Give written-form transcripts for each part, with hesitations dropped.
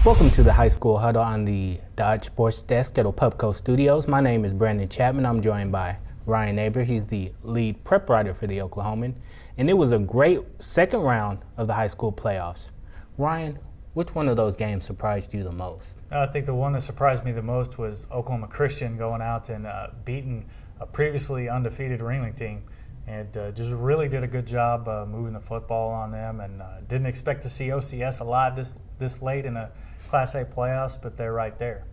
Welcome to the High School Huddle on the Dodge Sports Desk at Opubco Studios. My name is Brandon Chapman. I'm joined by Ryan Neighbor. He's the lead prep writer for the Oklahoman. And it was a great second round of the high school playoffs. Ryan, which one of those games surprised you the most? I think the one that surprised me the most was Oklahoma Christian going out and beating a previously undefeated Ringling team. And just really did a good job moving the football on them, and didn't expect to see OCS alive this late in the Class A playoffs, but they're right there.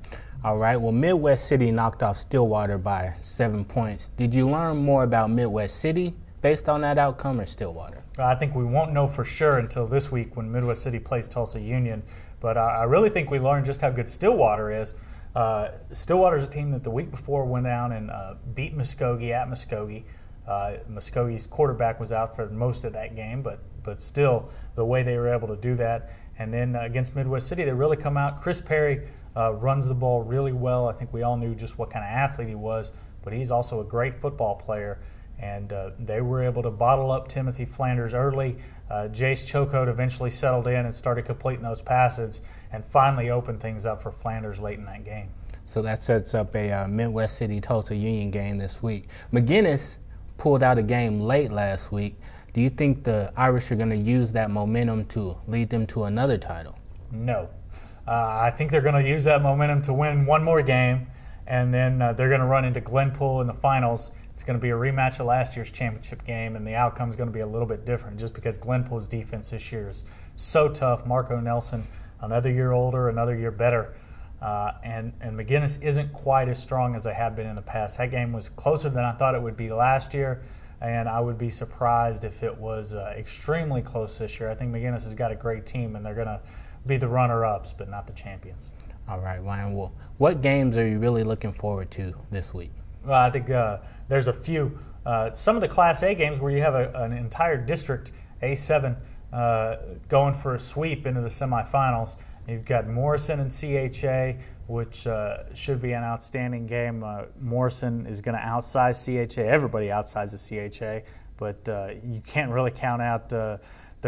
All right, well, Midwest City knocked off Stillwater by 7 points. Did you learn more about Midwest City based on that outcome or Stillwater? I think we won't know for sure until this week when Midwest City plays Tulsa Union, but I really think we learned just how good Stillwater is. Stillwater's a team that the week before went down and beat Muskogee at Muskogee. Muskogee's quarterback was out for most of that game, but still the way they were able to do that. And then against Midwest City, they really come out. Chris Perry runs the ball really well. I think we all knew just what kind of athlete he was, but he's also a great football player. And they were able to bottle up Timothy Flanders early. Jace Chocote eventually settled in and started completing those passes and finally opened things up for Flanders late in that game. So that sets up a Midwest City-Tulsa Union game this week. McGinnis pulled out a game late last week. Do you think the Irish are going to use that momentum to lead them to another title? No. I think they're going to use that momentum to win one more game, and then they're going to run into Glenpool in the finals. It's going to be a rematch of last year's championship game, and the outcome is going to be a little bit different just because Glenpool's defense this year is so tough. Marco Nelson, another year older, another year better. And McGinnis isn't quite as strong as they have been in the past. That game was closer than I thought it would be last year, and I would be surprised if it was extremely close this year. I think McGinnis has got a great team, and they're going to be the runner-ups, but not the champions. All right, Ryan. Well, what games are you really looking forward to this week? Well, I think there's a few. Some of the Class A games where you have an entire district, A7, going for a sweep into the semifinals. You've got Morrison and CHA, which should be an outstanding game. Morrison is going to outsize CHA. Everybody outsizes CHA, but you can't really count out the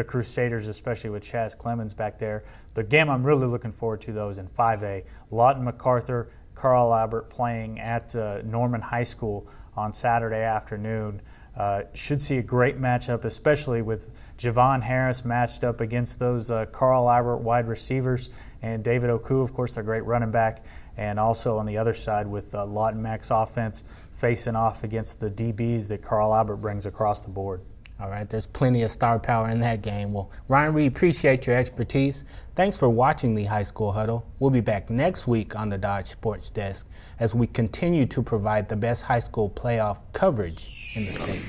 Crusaders, especially with Chaz Clemens back there. The game I'm really looking forward to, though, is in 5A. Lawton MacArthur, Carl Albert playing at Norman High School on Saturday afternoon. Should see a great matchup, especially with Javon Harris matched up against those Carl Albert wide receivers, and David Oku, of course, their great running back, and also on the other side with Lawton Mac's offense facing off against the DBs that Carl Albert brings across the board. All right, there's plenty of star power in that game. Well, Ryan, we appreciate your expertise. Thanks for watching the High School Huddle. We'll be back next week on the Dodge Sports Desk as we continue to provide the best high school playoff coverage in the state.